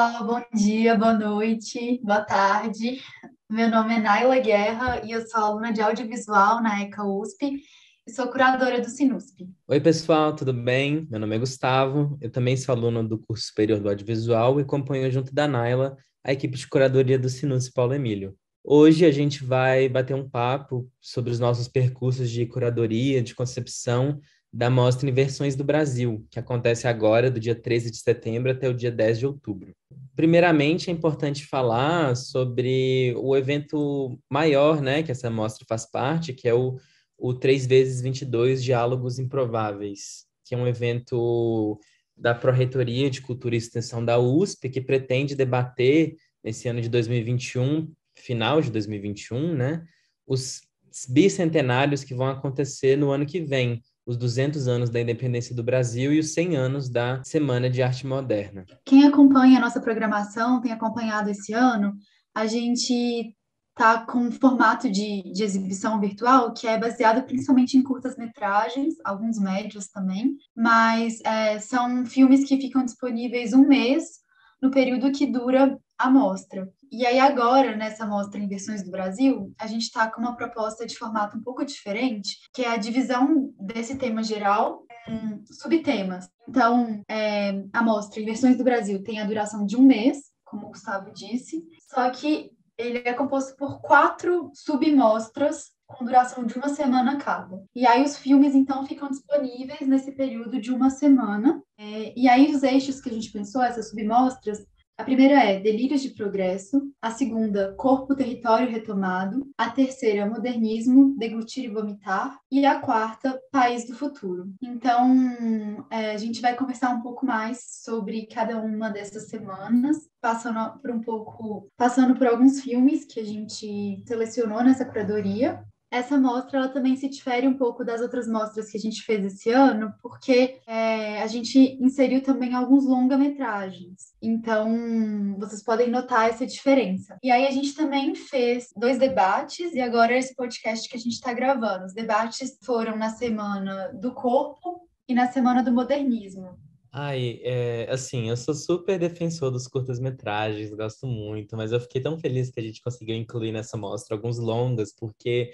pessoal, bom dia, boa noite, boa tarde. Meu nome é Naila Guerra e eu sou aluna de audiovisual na ECA USP e sou curadora do Sinusp. Oi, pessoal, tudo bem? Meu nome é Gustavo, eu também sou aluno do curso superior do Audiovisual e acompanho junto da Naila a equipe de curadoria do Sinus Paulo Emílio. Hoje a gente vai bater um papo sobre os nossos percursos de curadoria, de concepção da Mostra Inversões do Brasil, que acontece agora do dia 13 de setembro até o dia 10 de outubro. Primeiramente, é importante falar sobre o evento maior, né, que essa mostra faz parte, que é o 3 vezes 22 Diálogos Improváveis, que é um evento da Pró-Reitoria de Cultura e Extensão da USP, que pretende debater, nesse ano de 2021, final de 2021, né, os bicentenários que vão acontecer no ano que vem, os 200 anos da independência do Brasil e os 100 anos da Semana de Arte Moderna. Quem acompanha a nossa programação, tem acompanhado esse ano, a gente está com um formato de exibição virtual que é baseado principalmente em curtas-metragens, alguns médios também, mas são filmes que ficam disponíveis um mês no período que dura a mostra. E aí agora, nessa mostra em versões do Brasil, a gente está com uma proposta de formato um pouco diferente, que é a divisão desse tema geral em subtemas. Então, a mostra em versões do Brasil tem a duração de um mês, como o Gustavo disse, só que ele é composto por 4 submostras com duração de uma semana cada. E aí os filmes, então, ficam disponíveis nesse período de uma semana. E aí os eixos que a gente pensou, essas submostras, a primeira é Delírios de Progresso, a segunda, Corpo, Território Retomado, a terceira, Modernismo, Deglutir e Vomitar, e a quarta, País do Futuro. Então, a gente vai conversar um pouco mais sobre cada uma dessas semanas, passando por alguns filmes que a gente selecionou nessa curadoria. Essa mostra ela também se difere um pouco das outras mostras que a gente fez esse ano, porque a gente inseriu também alguns longa-metragens. Então, vocês podem notar essa diferença. E aí, a gente também fez 2 debates, e agora esse podcast que a gente está gravando. Os debates foram na Semana do Corpo e na Semana do Modernismo. Ai, assim, eu sou super defensor dos curtas-metragens, gosto muito, mas eu fiquei tão feliz que a gente conseguiu incluir nessa mostra alguns longas, porque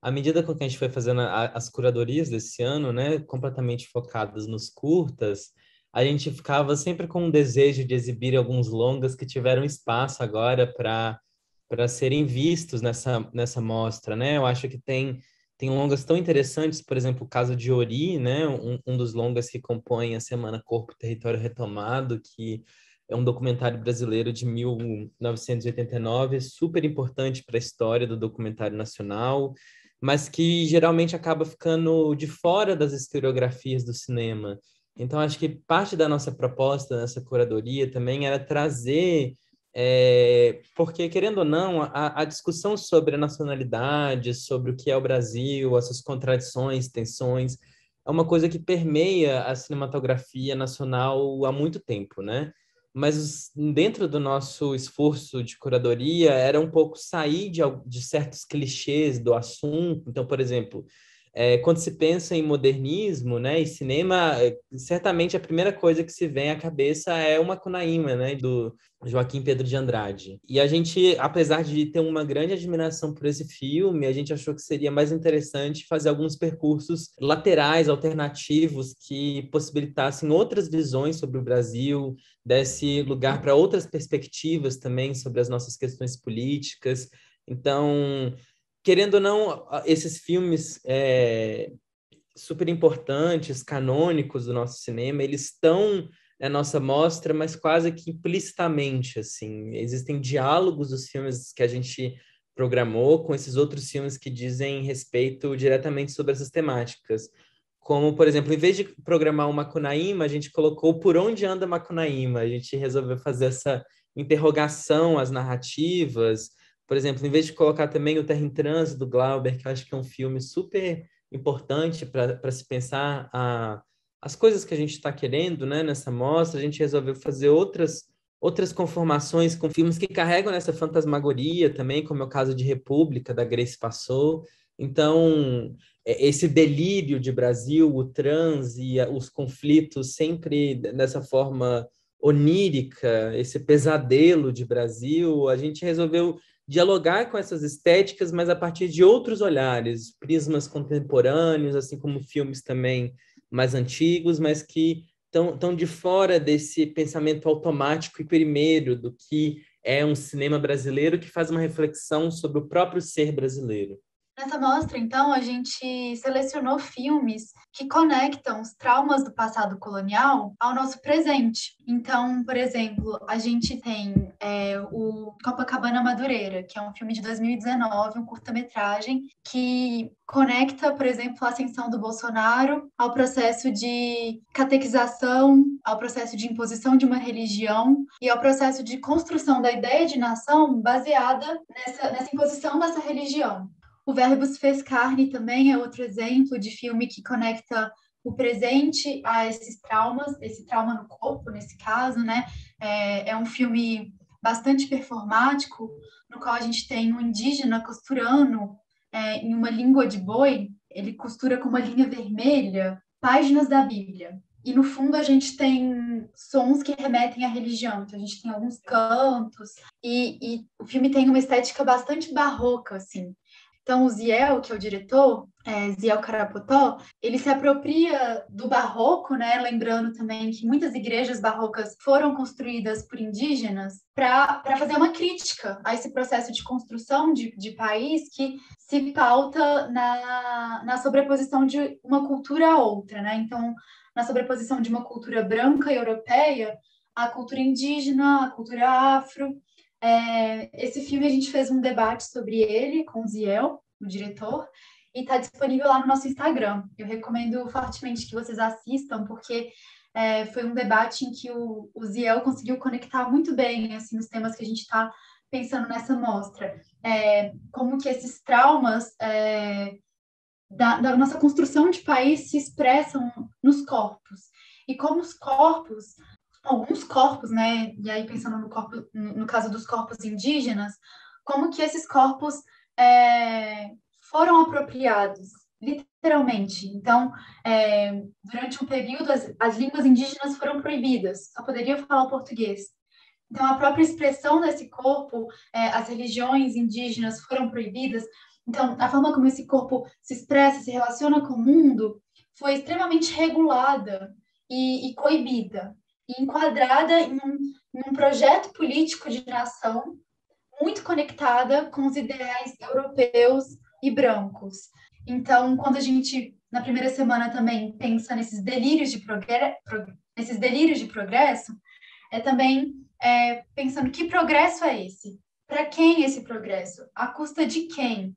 à medida com que a gente foi fazendo as curadorias desse ano, né, completamente focadas nos curtas, a gente ficava sempre com um desejo de exibir alguns longas que tiveram espaço agora para serem vistos nessa mostra, né? Eu acho que tem longas tão interessantes, por exemplo, o caso de Ori, né? Um dos longas que compõe a Semana Corpo, Território Retomado, que é um documentário brasileiro de 1989, super importante para a história do documentário nacional, mas que geralmente acaba ficando de fora das historiografias do cinema. Então, acho que parte da nossa proposta nessa curadoria também era trazer porque, querendo ou não, a discussão sobre a nacionalidade, sobre o que é o Brasil, essas contradições, tensões, é uma coisa que permeia a cinematografia nacional há muito tempo, né? Mas dentro do nosso esforço de curadoria era um pouco sair de certos clichês do assunto. Então, por exemplo, quando se pensa em modernismo, né, e cinema, certamente a primeira coisa que se vem à cabeça é o Macunaíma, né, do Joaquim Pedro de Andrade. E a gente, apesar de ter uma grande admiração por esse filme, a gente achou que seria mais interessante fazer alguns percursos laterais, alternativos, que possibilitassem outras visões sobre o Brasil, desse lugar para outras perspectivas também sobre as nossas questões políticas. Então, querendo ou não, esses filmes super importantes, canônicos do nosso cinema, eles estão na nossa mostra, mas quase que implicitamente, assim. Existem diálogos dos filmes que a gente programou com esses outros filmes que dizem respeito diretamente sobre essas temáticas. Como, por exemplo, em vez de programar o Macunaíma, a gente colocou Por Onde Anda Macunaíma. A gente resolveu fazer essa interrogação às narrativas. Por exemplo, em vez de colocar também o Terra em Trânsito, do Glauber, que eu acho que é um filme super importante para se pensar as coisas que a gente está querendo, né, nessa mostra, a gente resolveu fazer outras conformações com filmes que carregam essa fantasmagoria também, como é o caso de República, da Grace Passou. Então, esse delírio de Brasil, o trans e os conflitos sempre dessa forma onírica, esse pesadelo de Brasil, a gente resolveu dialogar com essas estéticas, mas a partir de outros olhares, prismas contemporâneos, assim como filmes também mais antigos, mas que estão de fora desse pensamento automático e primeiro do que é um cinema brasileiro que faz uma reflexão sobre o próprio ser brasileiro. Nessa mostra, então, a gente selecionou filmes que conectam os traumas do passado colonial ao nosso presente. Então, por exemplo, a gente tem o Copacabana Madureira, que é um filme de 2019, um curta-metragem, que conecta, por exemplo, a ascensão do Bolsonaro ao processo de catequização, ao processo de imposição de uma religião e ao processo de construção da ideia de nação baseada nessa imposição dessa religião. O Verbo se fez carne também é outro exemplo de filme que conecta o presente a esses traumas, esse trauma no corpo, nesse caso, né? É um filme bastante performático, no qual a gente tem um indígena costurando em uma língua de boi, ele costura com uma linha vermelha, páginas da Bíblia. E no fundo a gente tem sons que remetem à religião, então a gente tem alguns cantos, e o filme tem uma estética bastante barroca, assim. Então, o Ziel, que é o diretor, Ziel Carapotó, ele se apropria do barroco, né? Lembrando também que muitas igrejas barrocas foram construídas por indígenas para fazer uma crítica a esse processo de construção de país que se pauta na sobreposição de uma cultura a outra, né? Então, na sobreposição de uma cultura branca e europeia à cultura indígena, à cultura afro. Esse filme a gente fez um debate sobre ele com o Ziel, o diretor, e está disponível lá no nosso Instagram. Eu recomendo fortemente que vocês assistam, porque foi um debate em que o Ziel conseguiu conectar muito bem assim, os temas que a gente está pensando nessa mostra. Como que esses traumas da nossa construção de país se expressam nos corpos. E como os corpos alguns corpos, né? E aí pensando no caso dos corpos indígenas, como que esses corpos foram apropriados, literalmente. Então, durante um período, as línguas indígenas foram proibidas, só poderiam falar o português. Então, a própria expressão desse corpo, as religiões indígenas foram proibidas. Então, a forma como esse corpo se expressa, se relaciona com o mundo, foi extremamente regulada e coibida enquadrada em um projeto político de nação muito conectada com os ideais europeus e brancos. Então, quando a gente, na primeira semana também, pensa nesses delírios de progresso, também pensando que progresso é esse? Para quem esse progresso? À custa de quem?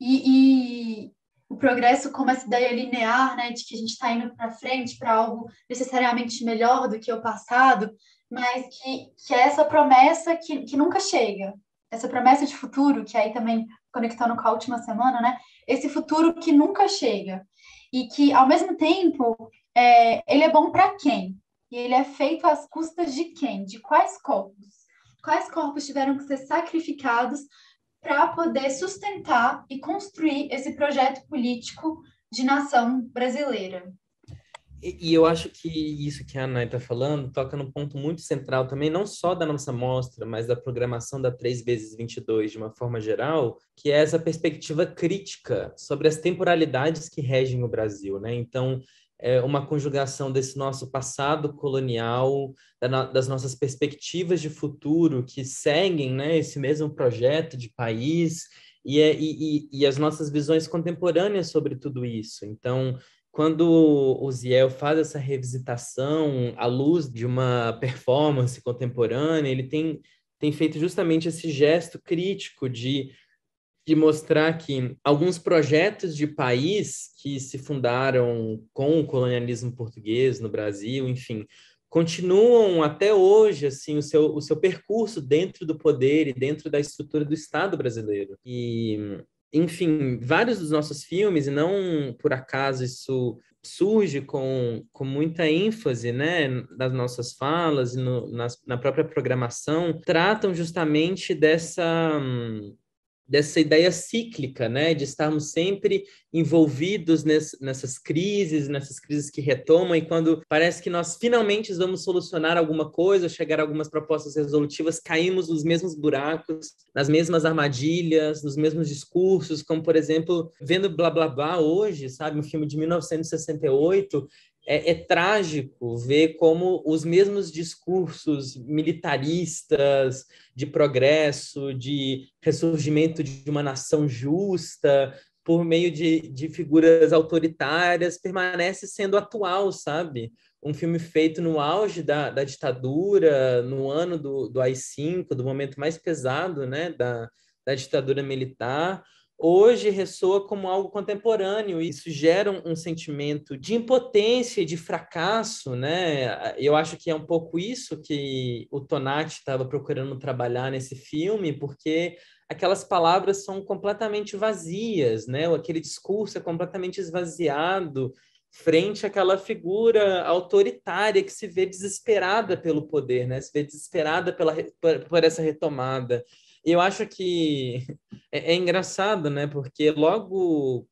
E o progresso como essa ideia linear, né, de que a gente está indo para frente para algo necessariamente melhor do que o passado, mas que é essa promessa que nunca chega, essa promessa de futuro, que aí também conectando com a última semana, né, esse futuro que nunca chega e que, ao mesmo tempo, ele é bom para quem? E ele é feito às custas de quem? De quais corpos? Quais corpos tiveram que ser sacrificados para poder sustentar e construir esse projeto político de nação brasileira? E eu acho que isso que a Ana está falando toca num ponto muito central também, não só da nossa mostra, mas da programação da 3x22 de uma forma geral, que é essa perspectiva crítica sobre as temporalidades que regem o Brasil, né? Então, é uma conjugação desse nosso passado colonial, das nossas perspectivas de futuro que seguem, né, esse mesmo projeto de país e as nossas visões contemporâneas sobre tudo isso. Então, quando o Ziel faz essa revisitação à luz de uma performance contemporânea, ele tem feito justamente esse gesto crítico de mostrar que alguns projetos de país que se fundaram com o colonialismo português no Brasil, enfim, continuam até hoje assim o seu percurso dentro do poder e dentro da estrutura do Estado brasileiro. E, enfim, vários dos nossos filmes, e não por acaso isso surge com muita ênfase, né, nas nossas falas e na própria programação, tratam justamente dessa ideia cíclica, né, de estarmos sempre envolvidos nessas crises que retomam, e quando parece que nós finalmente vamos solucionar alguma coisa, chegar a algumas propostas resolutivas, caímos nos mesmos buracos, nas mesmas armadilhas, nos mesmos discursos, como, por exemplo, vendo Blá Blá Blá hoje, sabe, um filme de 1968, é trágico ver como os mesmos discursos militaristas, de progresso, de ressurgimento de uma nação justa, por meio de figuras autoritárias, permanece sendo atual, sabe? Um filme feito no auge da ditadura, no ano do AI-5, do momento mais pesado, né, da ditadura militar, hoje ressoa como algo contemporâneo. Isso gera um sentimento de impotência e de fracasso, né? Eu acho que é um pouco isso que o Tonati estava procurando trabalhar nesse filme, porque aquelas palavras são completamente vazias, né? Aquele discurso é completamente esvaziado frente àquela figura autoritária que se vê desesperada pelo poder, né? Se vê desesperada por essa retomada. Eu acho que é engraçado, né? Porque logo,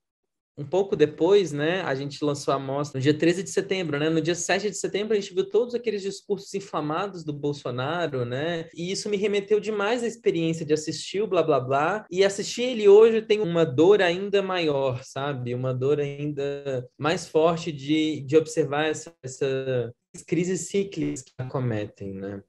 um pouco depois, né, a gente lançou a mostra no dia 13 de setembro, né? No dia 7 de setembro, a gente viu todos aqueles discursos inflamados do Bolsonaro, né? E isso me remeteu demais à experiência de assistir o Blá Blá Blá. E assistir ele hoje tem uma dor ainda maior, sabe? Uma dor ainda mais forte de observar essas crises cíclicas que acometem, né?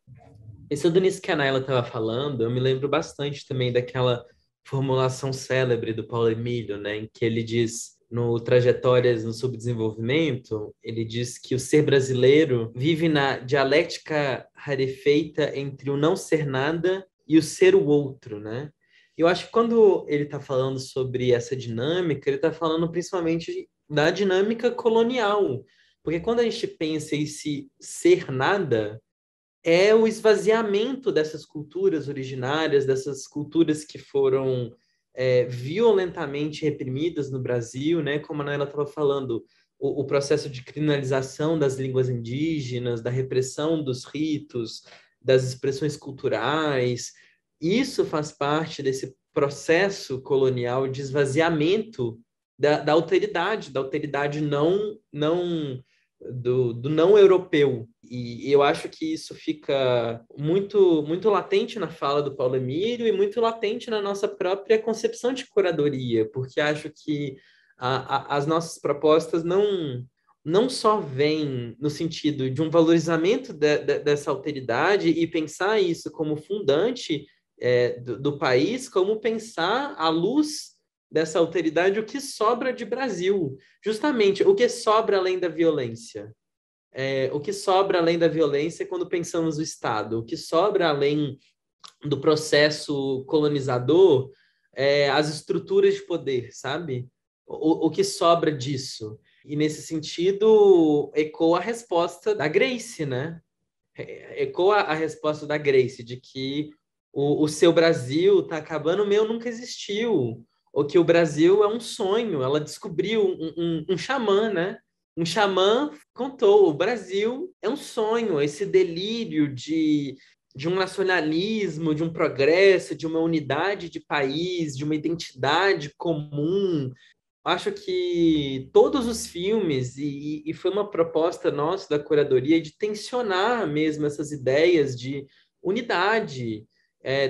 Isso do nisso que a Naila estava falando, eu me lembro bastante também daquela formulação célebre do Paulo Emílio, né, em que ele diz no Trajetórias no Subdesenvolvimento, ele diz que o ser brasileiro vive na dialética rarefeita entre o não ser nada e o ser o outro, né? Eu acho que quando ele está falando sobre essa dinâmica, ele está falando principalmente da dinâmica colonial, porque quando a gente pensa em se ser nada, é o esvaziamento dessas culturas originárias, dessas culturas que foram violentamente reprimidas no Brasil, né? Como a Naila estava falando, o processo de criminalização das línguas indígenas, da repressão dos ritos, das expressões culturais. Isso faz parte desse processo colonial de esvaziamento da alteridade do não europeu. E eu acho que isso fica muito latente na fala do Paulo Emílio e muito latente na nossa própria concepção de curadoria, porque acho que as nossas propostas não só vêm no sentido de um valorizamento dessa alteridade e pensar isso como fundante do país, como pensar à luz dessa alteridade o que sobra de Brasil. Justamente, o que sobra além da violência? O que sobra além da violência quando pensamos o Estado? O que sobra além do processo colonizador? As estruturas de poder, sabe? O que sobra disso? E, nesse sentido, ecoa a resposta da Grace, né? Ecoa a resposta da Grace de que o seu Brasil está acabando, o meu nunca existiu. Ou que o Brasil é um sonho. Ela descobriu um xamã, né? Um xamã contou: o Brasil é um sonho, esse delírio de um nacionalismo, de um progresso, de uma unidade de país, de uma identidade comum. Acho que todos os filmes, e foi uma proposta nossa da curadoria de tensionar mesmo essas ideias de unidade,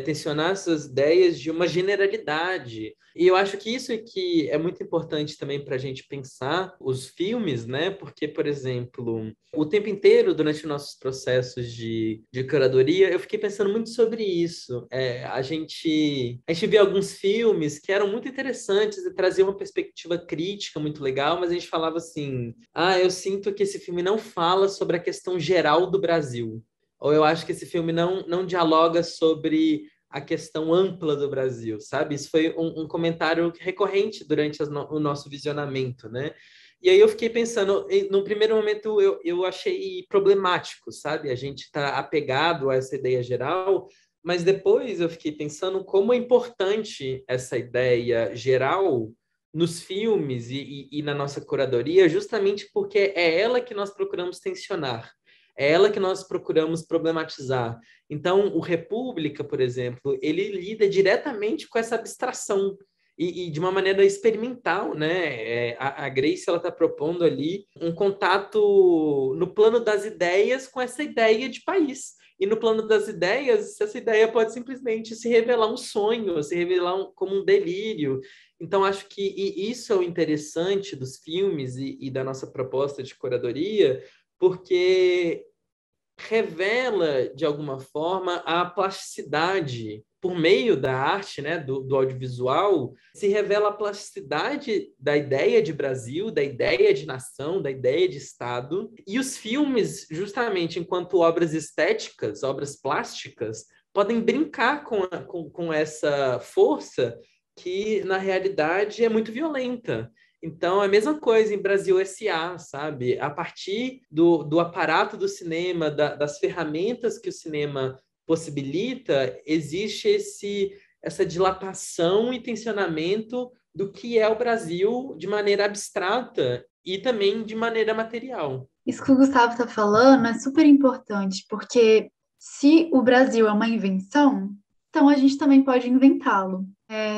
tensionar essas ideias de uma generalidade. E eu acho que isso é que é muito importante também para a gente pensar os filmes, né? Porque, por exemplo, o tempo inteiro, durante nossos processos de curadoria, eu fiquei pensando muito sobre isso. A gente vê alguns filmes que eram muito interessantes e traziam uma perspectiva crítica muito legal, mas a gente falava assim: eu sinto que esse filme não fala sobre a questão geral do Brasil. Ou eu acho que esse filme não dialoga sobre a questão ampla do Brasil, sabe? Isso foi um comentário recorrente durante o nosso visionamento, né? E aí eu fiquei pensando, no primeiro momento eu achei problemático, sabe? A gente está apegado a essa ideia geral, mas depois eu fiquei pensando como é importante essa ideia geral nos filmes e na nossa curadoria, justamente porque é ela que nós procuramos tensionar. é ela que nós procuramos problematizar. Então, o República, por exemplo, ele lida diretamente com essa abstração e de uma maneira experimental, né? A Grace, ela está propondo ali um contato no plano das ideias com essa ideia de país. E no plano das ideias, essa ideia pode simplesmente se revelar um sonho, se revelar como um delírio. Então, acho que isso é o interessante dos filmes e da nossa proposta de curadoria, porque revela, de alguma forma, a plasticidade por meio da arte, né, do audiovisual, se revela a plasticidade da ideia de Brasil, da ideia de nação, da ideia de Estado. E os filmes, justamente enquanto obras estéticas, obras plásticas, podem brincar com essa força que, na realidade, é muito violenta. Então, é a mesma coisa em Brasil S.A., sabe? A partir do aparato do cinema, das ferramentas que o cinema possibilita, existe essa dilatação e tensionamento do que é o Brasil de maneira abstrata e também de maneira material. Isso que o Gustavo está falando é super importante, porque se o Brasil é uma invenção, então a gente também pode inventá-lo.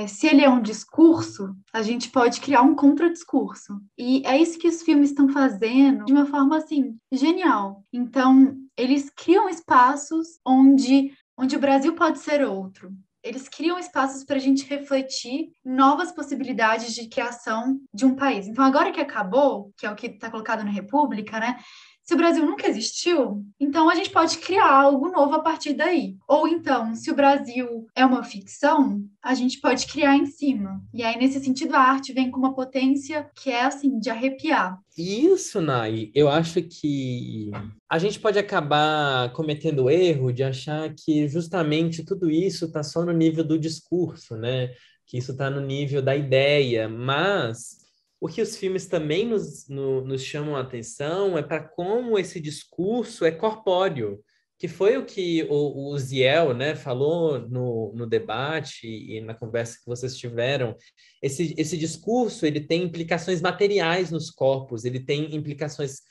Se ele é um discurso, a gente pode criar um contradiscurso. E é isso que os filmes estão fazendo de uma forma, assim, genial. Então, eles criam espaços onde o Brasil pode ser outro. Eles criam espaços para a gente refletir novas possibilidades de criação de um país. Então, agora que acabou, que é o que está colocado na República, né? Se o Brasil nunca existiu, então a gente pode criar algo novo a partir daí. Ou então, se o Brasil é uma ficção, a gente pode criar em cima. E aí, nesse sentido, a arte vem com uma potência que é, assim, de arrepiar. Isso, Nai, eu acho que a gente pode acabar cometendo o erro de achar que justamente tudo isso está só no nível do discurso, né? Que isso está no nível da ideia, mas o que os filmes também nos chamam a atenção é para como esse discurso é corpóreo, que foi o que o Ziel, né, falou no debate e na conversa que vocês tiveram. Esse discurso ele tem implicações materiais nos corpos, ele tem implicações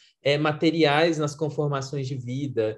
materiais nas conformações de vida,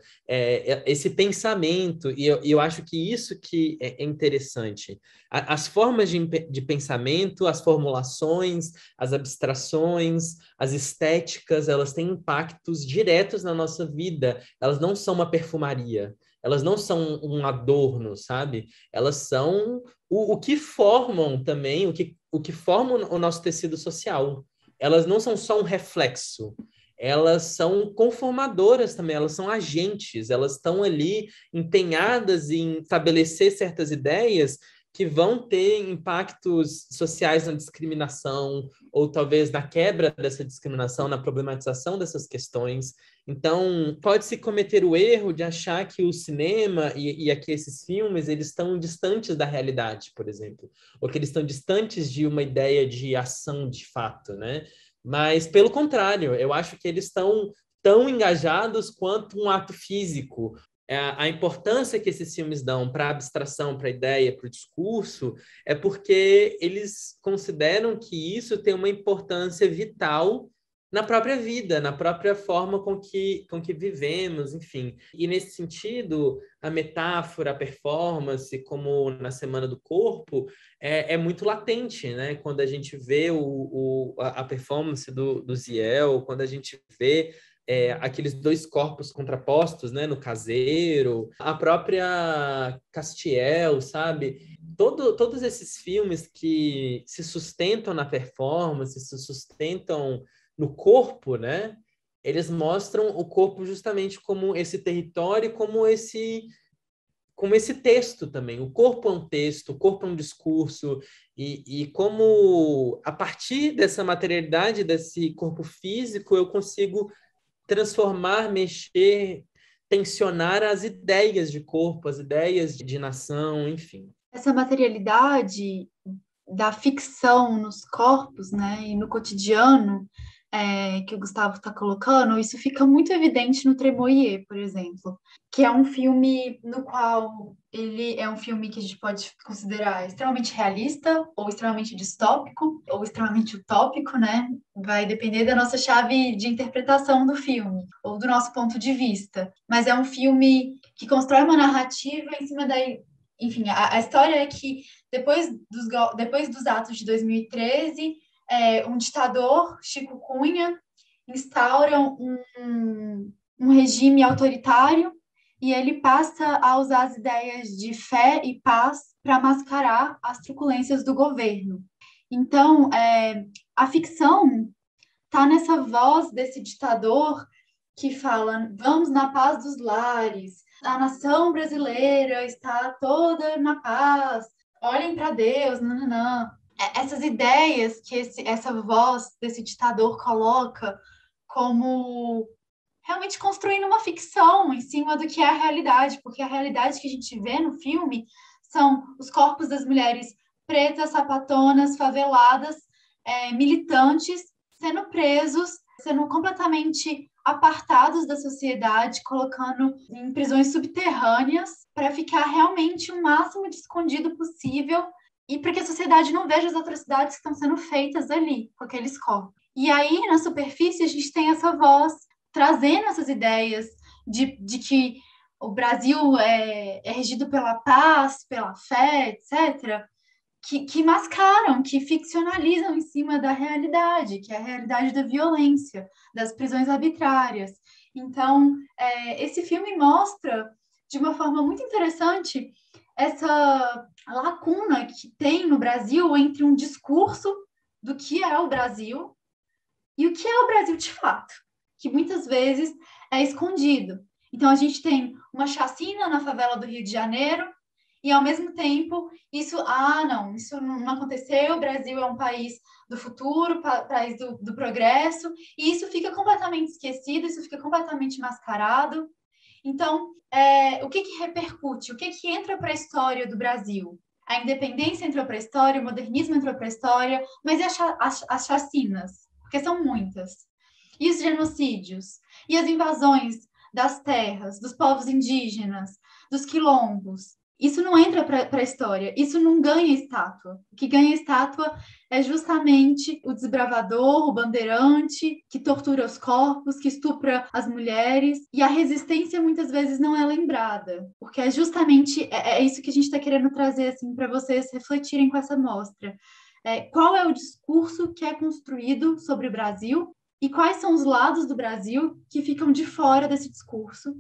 esse pensamento, e eu acho que isso que é interessante. As formas de pensamento, as formulações, as abstrações, as estéticas, elas têm impactos diretos na nossa vida, elas não são uma perfumaria, elas não são um adorno, sabe? Elas são o que formam também, o que forma o nosso tecido social. Elas não são só um reflexo, elas são conformadoras também, elas são agentes, elas estão ali empenhadas em estabelecer certas ideias que vão ter impactos sociais na discriminação, ou talvez na quebra dessa discriminação, na problematização dessas questões. Então, pode-se cometer o erro de achar que o cinema e aqui esses filmes, eles estão distantes da realidade, por exemplo, ou que eles estão distantes de uma ideia de ação de fato, né? Mas, pelo contrário, eu acho que eles estão tão engajados quanto um ato físico. A importância que esses filmes dão para a abstração, para a ideia, para o discurso, é porque eles consideram que isso tem uma importância vital na própria vida, na própria forma com que vivemos, enfim. E, nesse sentido, a metáfora, a performance, como na Semana do Corpo, é muito latente, né? Quando a gente vê a performance do Ziel, quando a gente vê aqueles dois corpos contrapostos, né, no Caseiro, a própria Castiel, sabe? Todos esses filmes que se sustentam na performance, se sustentam no corpo, né? Eles mostram o corpo justamente como esse território, como esse texto também. O corpo é um texto, o corpo é um discurso, e como, a partir dessa materialidade, desse corpo físico, eu consigo transformar, mexer, tensionar as ideias de corpo, as ideias de nação, enfim. Essa materialidade da ficção nos corpos, né, e no cotidiano, que o Gustavo está colocando, isso fica muito evidente no Tremolier, por exemplo, que é um filme no qual ele é um filme que a gente pode considerar extremamente realista, ou extremamente distópico, ou extremamente utópico, né? Vai depender da nossa chave de interpretação do filme, ou do nosso ponto de vista. Mas é um filme que constrói uma narrativa em cima da. Enfim, a história é que depois dos atos de 2013, um ditador, Chico Cunha, instaura um regime autoritário e ele passa a usar as ideias de fé e paz para mascarar as truculências do governo. Então, a ficção está nessa voz desse ditador que fala: vamos na paz dos lares, a nação brasileira está toda na paz, olhem para Deus, nananã. Essas ideias que essa voz desse ditador coloca como realmente construindo uma ficção em cima do que é a realidade, porque a realidade que a gente vê no filme são os corpos das mulheres pretas, sapatonas, faveladas, militantes, sendo presos, sendo completamente apartados da sociedade, colocando em prisões subterrâneas para ficar realmente o máximo de escondido possível e para que a sociedade não veja as atrocidades que estão sendo feitas ali, com aqueles corpos. E aí, na superfície, a gente tem essa voz trazendo essas ideias de que o Brasil é regido pela paz, pela fé, etc., que mascaram, que ficcionalizam em cima da realidade, que é a realidade da violência, das prisões arbitrárias. Então, esse filme mostra, de uma forma muito interessante, essa lacuna que tem no Brasil entre um discurso do que é o Brasil e o que é o Brasil de fato, que muitas vezes é escondido. Então, a gente tem uma chacina na favela do Rio de Janeiro, e, ao mesmo tempo, isso não aconteceu, o Brasil é um país do futuro, país do progresso, e isso fica completamente esquecido, isso fica completamente mascarado. Então, o que repercute? O que entra para a história do Brasil? A independência entrou para a história, o modernismo entrou para a história, mas e as chacinas? Porque são muitas. E os genocídios? E as invasões das terras, dos povos indígenas, dos quilombos? Isso não entra para a história, isso não ganha estátua. O que ganha estátua é justamente o desbravador, o bandeirante, que tortura os corpos, que estupra as mulheres. E a resistência muitas vezes não é lembrada, porque é justamente isso que a gente está querendo trazer assim, para vocês refletirem com essa mostra. Qual é o discurso que é construído sobre o Brasil e quais são os lados do Brasil que ficam de fora desse discurso?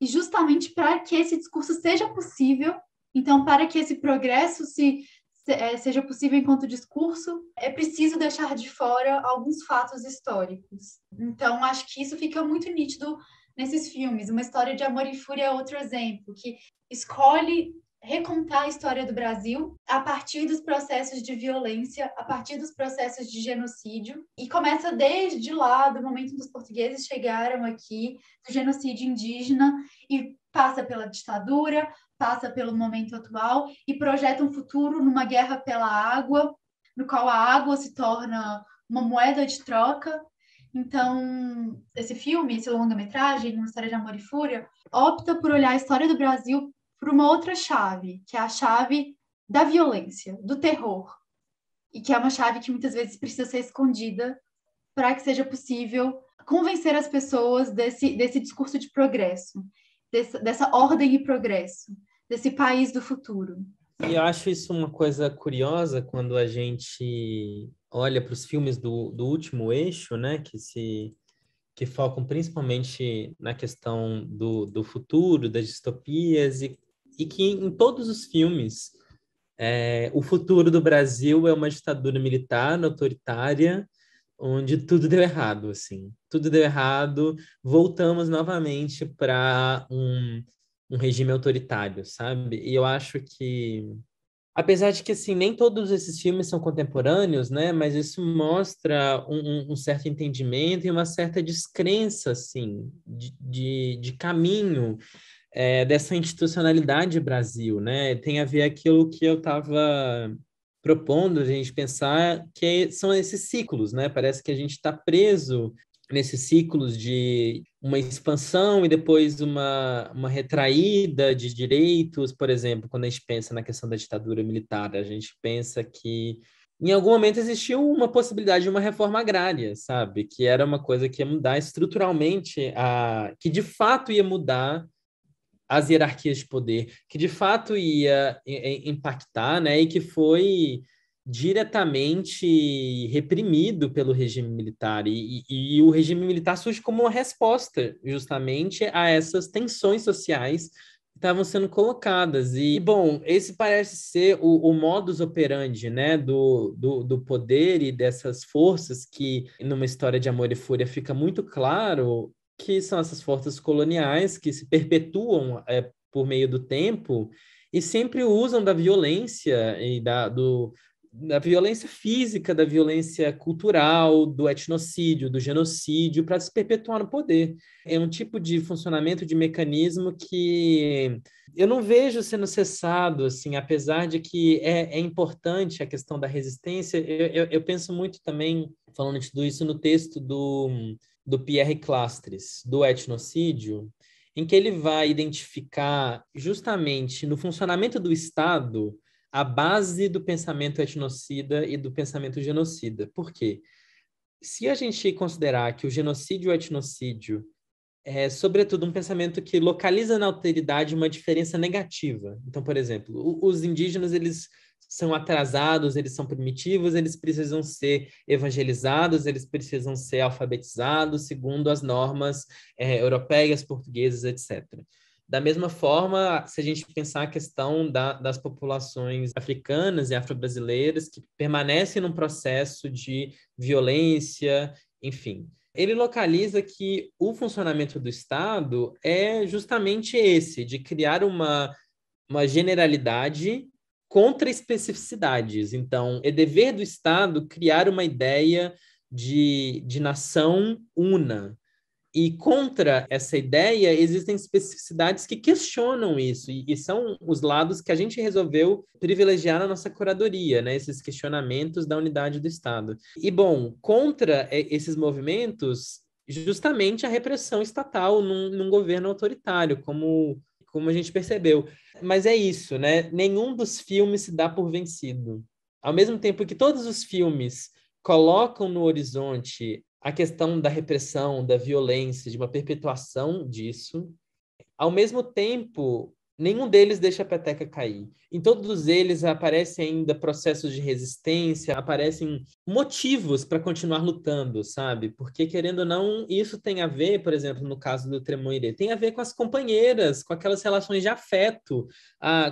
E justamente para que esse discurso seja possível, então, para que esse progresso seja possível enquanto discurso, é preciso deixar de fora alguns fatos históricos. Então, acho que isso fica muito nítido nesses filmes. Uma História de Amor e Fúria é outro exemplo, que escolhe recontar a história do Brasil a partir dos processos de violência, a partir dos processos de genocídio, e começa desde lá, do momento em que os portugueses chegaram aqui, do genocídio indígena, e passa pela ditadura, passa pelo momento atual, e projeta um futuro numa guerra pela água, no qual a água se torna uma moeda de troca. Então, esse filme, esse longa-metragem, Uma História de Amor e Fúria, opta por olhar a história do Brasil por uma outra chave, que é a chave da violência, do terror, e que é uma chave que muitas vezes precisa ser escondida para que seja possível convencer as pessoas desse discurso de progresso, dessa ordem e progresso, desse país do futuro. E eu acho isso uma coisa curiosa quando a gente olha para os filmes do último eixo, né, que focam principalmente na questão do futuro, das distopias, e que em todos os filmes o futuro do Brasil é uma ditadura militar, autoritária, onde tudo deu errado, assim. Tudo deu errado, voltamos novamente para um regime autoritário, sabe? E eu acho que, apesar de que, assim, nem todos esses filmes são contemporâneos, né? Mas isso mostra um certo entendimento e uma certa descrença, assim, de caminho dessa institucionalidade Brasil, né? Tem a ver aquilo que eu estava propondo a gente pensar que são esses ciclos, né? Parece que a gente está preso nesses ciclos de uma expansão e depois uma retraída de direitos. Por exemplo, quando a gente pensa na questão da ditadura militar, a gente pensa que em algum momento existiu uma possibilidade de uma reforma agrária, sabe? Que era uma coisa que ia mudar estruturalmente, que de fato ia mudar as hierarquias de poder, que de fato ia impactar, né, e que foi diretamente reprimido pelo regime militar. E o regime militar surge como uma resposta justamente a essas tensões sociais que estavam sendo colocadas. E, bom, esse parece ser o modus operandi, né, do poder e dessas forças que, numa história de Amor e Fúria, fica muito claro que são essas forças coloniais que se perpetuam por meio do tempo e sempre usam da violência e da violência física, da violência cultural, do etnocídio, do genocídio, para se perpetuar no poder. É um tipo de funcionamento de mecanismo que eu não vejo sendo cessado, assim, apesar de que é importante a questão da resistência. Eu penso muito também, falando de tudo isso, no texto do Pierre Clastres, do etnocídio, em que ele vai identificar justamente no funcionamento do Estado a base do pensamento etnocida e do pensamento genocida. Por quê? Se a gente considerar que o genocídio e o etnocídio é, sobretudo, um pensamento que localiza na alteridade uma diferença negativa. Então, por exemplo, os indígenas, eles são atrasados, eles são primitivos, eles precisam ser evangelizados, eles precisam ser alfabetizados segundo as normas europeias, portuguesas, etc. Da mesma forma, se a gente pensar a questão das populações africanas e afro-brasileiras que permanecem num processo de violência, enfim, ele localiza que o funcionamento do Estado é justamente esse, de criar uma generalidade contra especificidades. Então, é dever do Estado criar uma ideia de nação una. E contra essa ideia existem especificidades que questionam isso, e são os lados que a gente resolveu privilegiar na nossa curadoria, né? Esses questionamentos da unidade do Estado. E, bom, contra esses movimentos, justamente a repressão estatal num governo autoritário, como a gente percebeu. Mas é isso, né? Nenhum dos filmes se dá por vencido. Ao mesmo tempo que todos os filmes colocam no horizonte a questão da repressão, da violência, de uma perpetuação disso, ao mesmo tempo, nenhum deles deixa a peteca cair. Em todos eles aparecem ainda processos de resistência, aparecem motivos para continuar lutando, sabe? Porque, querendo ou não, isso tem a ver, por exemplo, no caso do Tremoirê, tem a ver com as companheiras, com aquelas relações de afeto.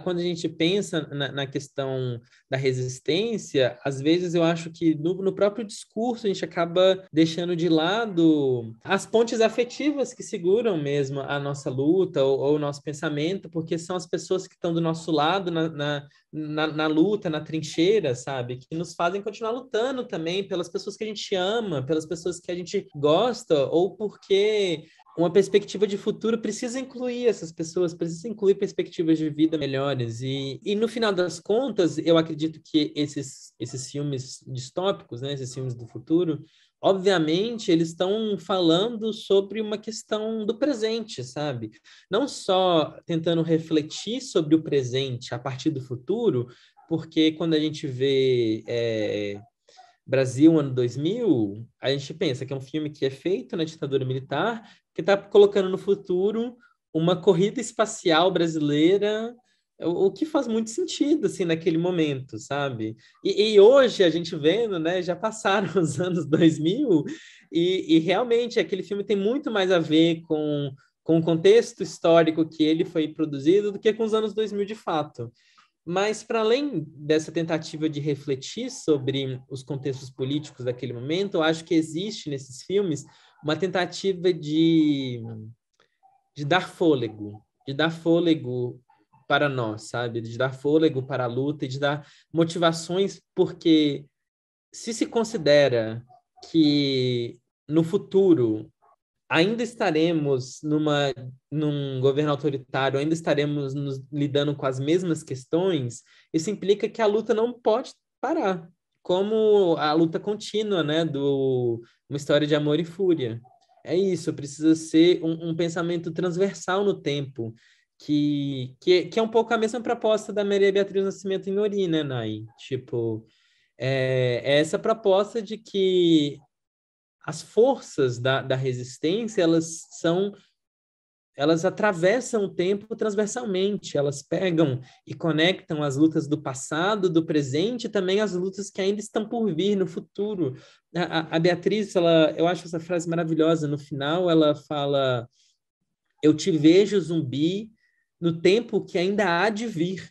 Quando a gente pensa na questão da resistência, às vezes eu acho que no próprio discurso a gente acaba deixando de lado as pontes afetivas que seguram mesmo a nossa luta ou o nosso pensamento, porque são as pessoas que estão do nosso lado na luta, na trincheira, sabe? Que nos fazem continuar lutando também pelas pessoas que a gente ama, pelas pessoas que a gente gosta, ou porque uma perspectiva de futuro precisa incluir essas pessoas, precisa incluir perspectivas de vida melhores. E no final das contas, eu acredito que esses filmes distópicos, né, esses filmes do futuro, obviamente, eles estão falando sobre uma questão do presente, sabe? Não só tentando refletir sobre o presente a partir do futuro, porque quando a gente vê Brasil, ano 2000, a gente pensa que é um filme que é feito na ditadura militar, que está colocando no futuro uma corrida espacial brasileira, o que faz muito sentido, assim, naquele momento, sabe? E hoje, a gente vendo, né, já passaram os anos 2000, e realmente aquele filme tem muito mais a ver com o contexto histórico que ele foi produzido do que com os anos 2000 de fato. Mas, para além dessa tentativa de refletir sobre os contextos políticos daquele momento, eu acho que existe nesses filmes uma tentativa de dar fôlego para nós, sabe? De dar fôlego para a luta e de dar motivações, porque se considera que no futuro ainda estaremos num governo autoritário, ainda estaremos lidando com as mesmas questões, isso implica que a luta não pode parar, como a luta contínua, né, uma história de amor e fúria. É isso, precisa ser um pensamento transversal no tempo, que é um pouco a mesma proposta da Maria Beatriz Nascimento em Ori, né, Nai? Tipo, é essa proposta de que as forças da resistência, elas atravessam o tempo transversalmente, elas pegam e conectam as lutas do passado, do presente e também as lutas que ainda estão por vir no futuro. A Beatriz, eu acho essa frase maravilhosa, no final ela fala: eu te vejo, zumbi, no tempo que ainda há de vir,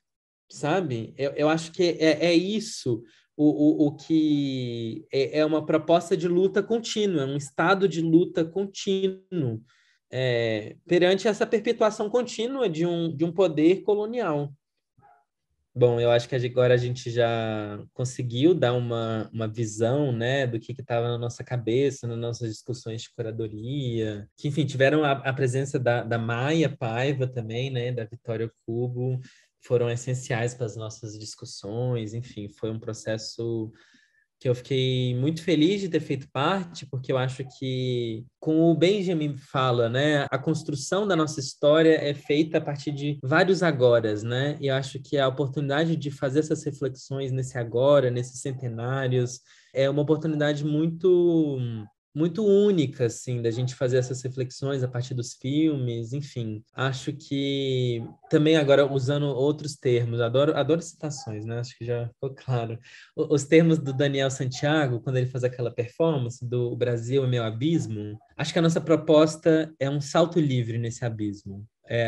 sabe? Eu acho que é isso o que é uma proposta de luta contínua, um estado de luta contínuo, perante essa perpetuação contínua de um poder colonial. Bom, eu acho que agora a gente já conseguiu dar uma visão, né, do que estava na nossa cabeça, nas nossas discussões de curadoria, que, enfim, tiveram a presença da Maia Paiva também, né, da Vitória Cubo, foram essenciais para as nossas discussões, enfim, foi um processo que eu fiquei muito feliz de ter feito parte, porque eu acho que, como o Benjamin fala, né, a construção da nossa história é feita a partir de vários agoras, né? E eu acho que a oportunidade de fazer essas reflexões nesse agora, nesses centenários, é uma oportunidade muito única, assim, da gente fazer essas reflexões a partir dos filmes, enfim. Acho que também agora usando outros termos, adoro citações, né? Acho que já ficou claro. Os termos do Daniel Santiago, quando ele faz aquela performance do "O Brasil é meu abismo", acho que a nossa proposta é um salto livre nesse abismo.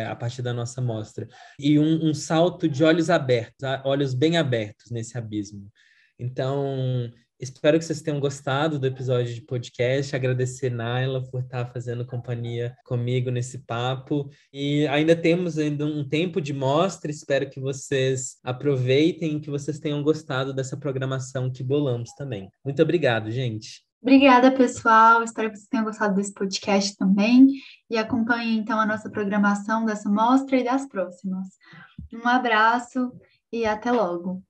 A partir da nossa mostra. E um salto de olhos abertos, olhos bem abertos nesse abismo. Então, espero que vocês tenham gostado do episódio de podcast. Agradecer, Naila, por estar fazendo companhia comigo nesse papo. E ainda temos um tempo de mostra. Espero que vocês aproveitem e que vocês tenham gostado dessa programação que bolamos também. Muito obrigado, gente. Obrigada, pessoal. Espero que vocês tenham gostado desse podcast também. E acompanhem, então, a nossa programação dessa mostra e das próximas. Um abraço e até logo.